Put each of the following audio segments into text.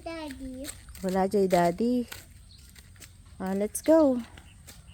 Daddy. Wala dyan, Daddy. Let's go.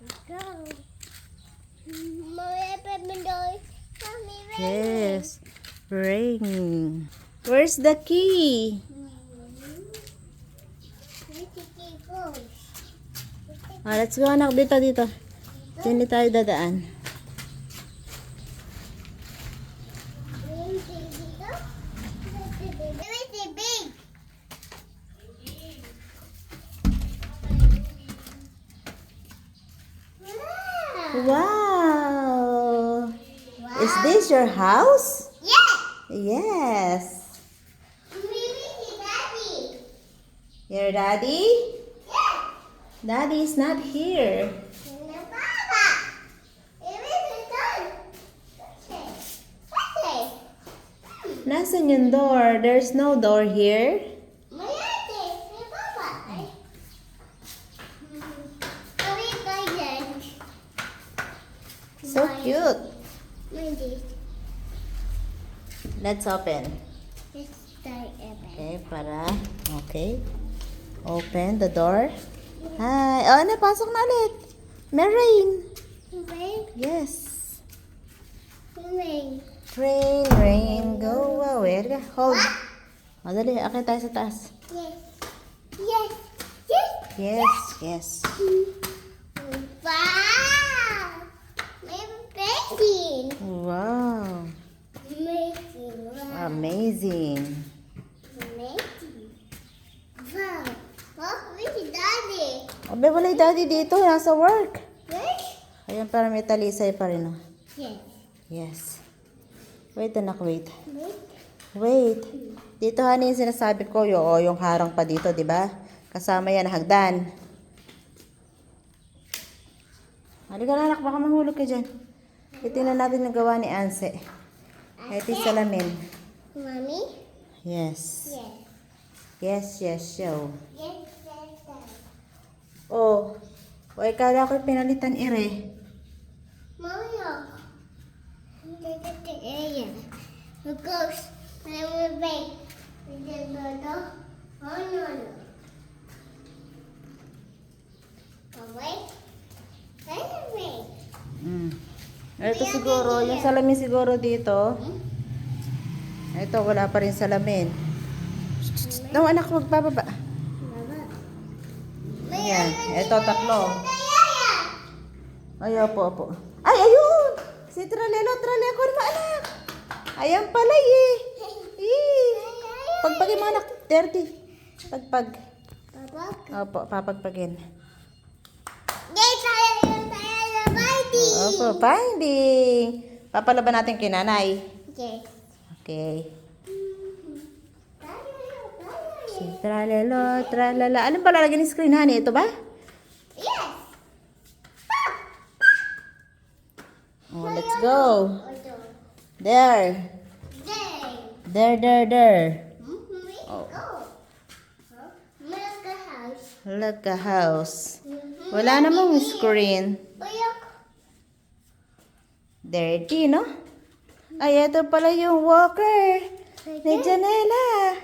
Let's go. Mommy, Mommy, Yes. Raining. Where's the key? Let's go, anak. Dito. Hindi tayo dadaan. Wow. Is this your house? Yeah. Yes. Daddy. Your daddy? Yeah. Daddy is not here. Papa. Nasaan yung door? There's no door here. So cute. Let's open. Okay, okay. Open the door. Hi. Oh, pasok na ulit. May rain. Yes. Rain. Go away. Hold. Madali, akit tayo sa taas. Yes. Wow! May painting. Wow. Amazing. Wow. Oh, where's Daddy? Abe, wala yung daddy dito. Nasa work. Where? Ayan, para may talisay pa rin. Oh. Yes. Yes. Wait, anak, wait. Wait. Dito, honey, yung sinasabi ko, yung harang pa dito, di ba? Kasama yan, hagdan. Halika na, anak, baka mahulog ka dyan. Titingnan natin ang gawa ni Anse. Ito yung salamin. Mommy? Yes. Yes. Yes, show. Yes. Oh. O, ikala ko pinalitan ire. Mommy, oh. The area. The ghost. I will wait. Oh, no. Wait. Wait. Ito siguro, yung salamin siguro dito. Ito, wala pa rin salamin. No, anak, magbababa. Ayan, ito, tatlo. Ay, opo. Ay, ayun! Si Tralelo, ko naman, anak. Ayan pala, eh. Pagpagin mo, anak. Dirty. Pagpag. Opo, papagpagin. Opo, finding. Papalaban natin kay nanay. Yes. Okay. Si Tralelo, tralala. Anong ba lalagyan ng screen, honey? Ito ba? Yes. Oh, let's go. There. There. Oh. Look a house. Wala namang screen. Dirty, no? Ay, ito pala yung walker ni Janela.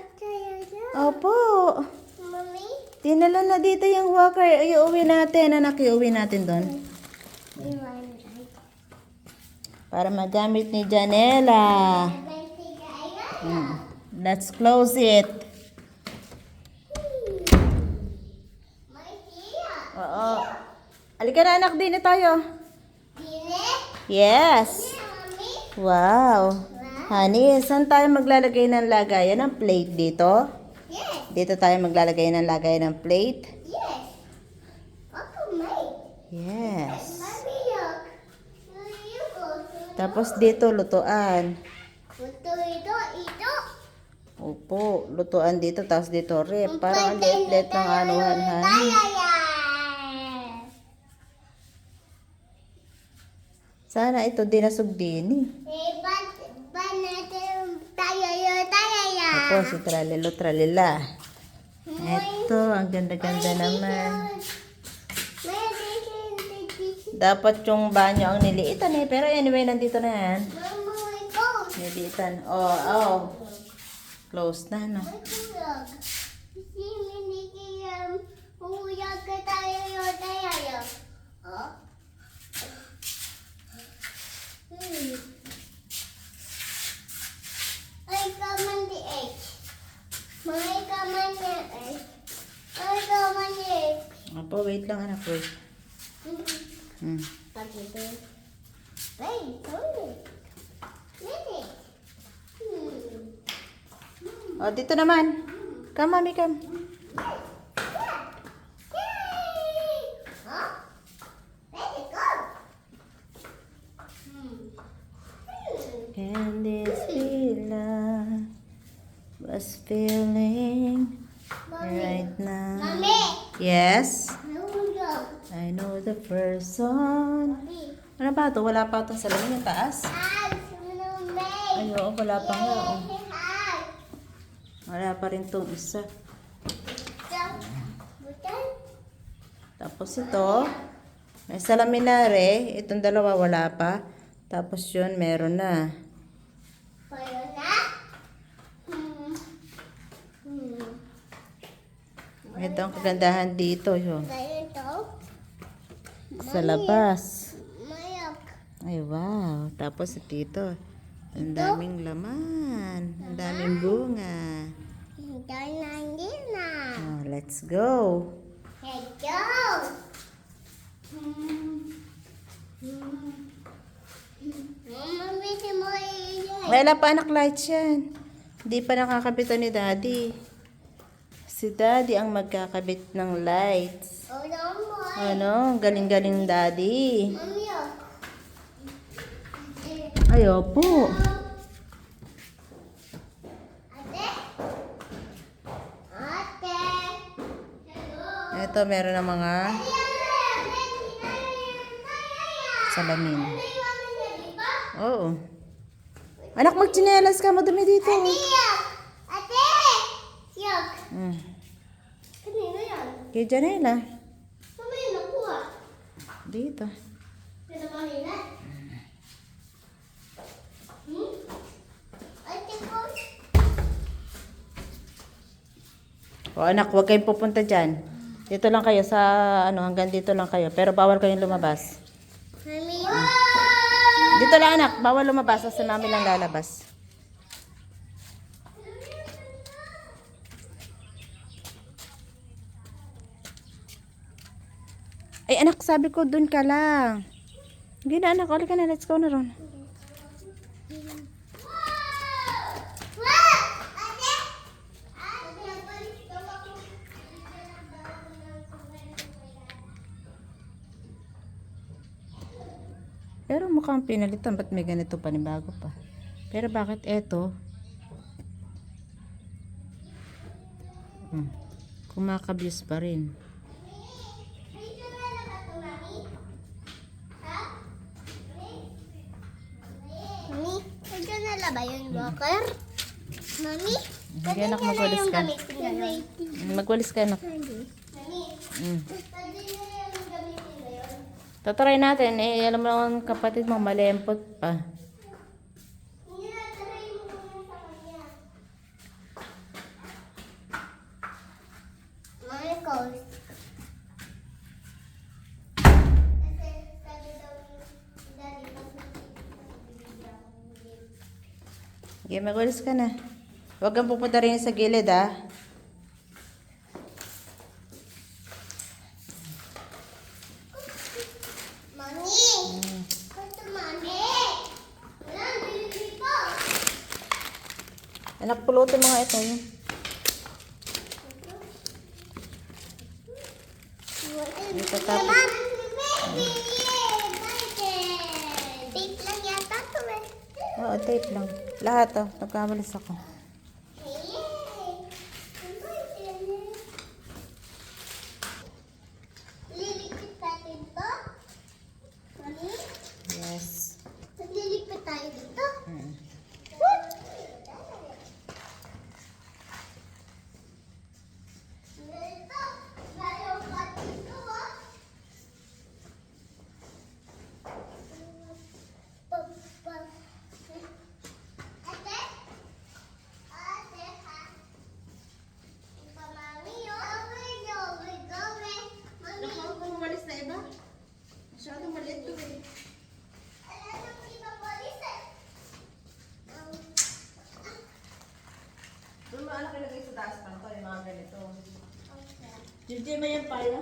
Opo. Mommy? Dinala na dito yung walker. Ay, uwi natin. Anak, iuwi natin doon. Para magamit ni Janela. Let's close it. Oo. Halika na, anak, din tayo. Yes. Wow. Honey, saan tayo maglalagay ng lagayan ng plate dito? Yes. Dito tayo maglalagay ng lagayan ng plate? Yes. Yes. Tapos dito, lutuan. Ito. Opo, lutuan dito, tapos dito rep. Parang ang liit-liit ng anuhan, honey. Sana ito dinasog din. Opo, si Tralelo. Ito, ang ganda-ganda naman. Dapat yung banyo ang niliitan eh. Pero anyway, nandito na yan. Niliitan. Oh. Close na, no? Uyag ka tayo. Oh? Ay, kaman di H. May kaman di H. Ay, kaman di H. Opo, wait lang anak, wait. Hmm. Pagkito. Wait, sorry. Ready? O, dito naman. Come, mami, come. Huh? Ready, go. And this feeling was feeling right now. Mami. Yes? Nahulog. I know the person. Mami. Ano ba ito? Wala pa itong salamin yung taas? Ay, sumulong. Ay, oo, wala pa nga. Oh. Ay. Wala pa rin itong isa. Butan. Tapos ito, may salamin na rin. Itong dalawa wala pa. Tapos yun, meron na. Payo na. Ito ang kagandahan dito. Yun. Ganyan to. Sa labas. Mayak. Ay, wow. Tapos dito, ang daming laman. Ang daming bunga. Hindi na. Oh, let's go. Let's go. Mami, si mo iyan. Wala pa anak lights yan. Hindi pa nakakabitan ni Daddy. Si Daddy ang magkakabit ng lights. Ano mo? Ano? Galing-galing Daddy. Mami, oh. Ay, opo. Ate? Ate? Hello? Ito, meron na mga salamin. Oo. Anak, magtsinelas ka. Madumi dito. Ate! Yak! Mm. Kanino yan? Kay Janela. Saan mo yun nakuha? Dito. Pinakanina? Ate ko? O anak, huwag kayong pupunta dyan. Dito lang kayo sa, hanggang dito lang kayo. Pero bawal kayong lumabas. Mami? Dito lang anak, bawal lumabas. Sa mami lang lalabas. Ay anak, sabi ko dun ka lang. Hindi na anak, ulit ka na. Let's go na ron. Pero mukhang pinalitan. Ba't may ganito panibago pa? Pero bakit eto? Kumakabyos pa rin. Mami, medyo nalaba yun, Walker? Mami? Hindi anak, magwalis ka. Magwalis ka anak. Mami, pwede na yung gamitin na yun? Tatry natin. Alam mo naman kapatid mo, malempot pa. Hindi na, try mo muna sa kanya. Marcos. Kasi sabi daw ni Daddy, pag nagbibigyan ako ng gift. Okay, magwalis ka na. Huwag kang pupunta rin sa gilid ah. Mami! Gusto mami! Wala, bili po! Anak, pulutin mga ito. Yun. Dito tapos. Naman! Tape lang yata ito eh. Oo, tape lang. Lahat oh. Nagkamalis ako. Lilikit natin to? Mami? Yes. Naglilipit tayo dito? Mm. What? Dito. Mayroon pa dito, ah. Ate? mo anak ilagay sa taas pa to, yung mga ganito. Okay. Gigi, may yan pala.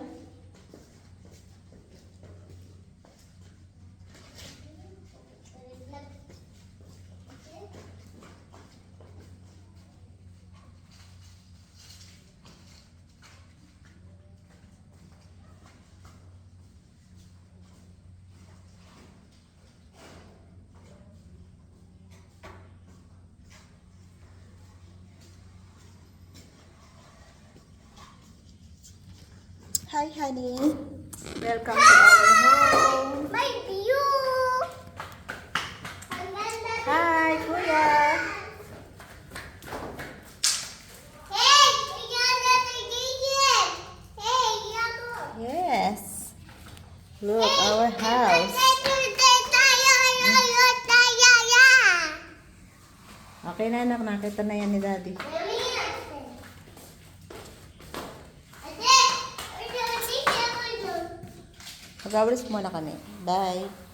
Hi, honey. Welcome to our home. My view! Ang ganda dito. Hi, kuya. Hey! Tingnan natin Gigit! Hey, ako! Yes. Look, our house. Okay na, anak. Nakita na yan ni daddy. Mag-awalis muna kami. Bye.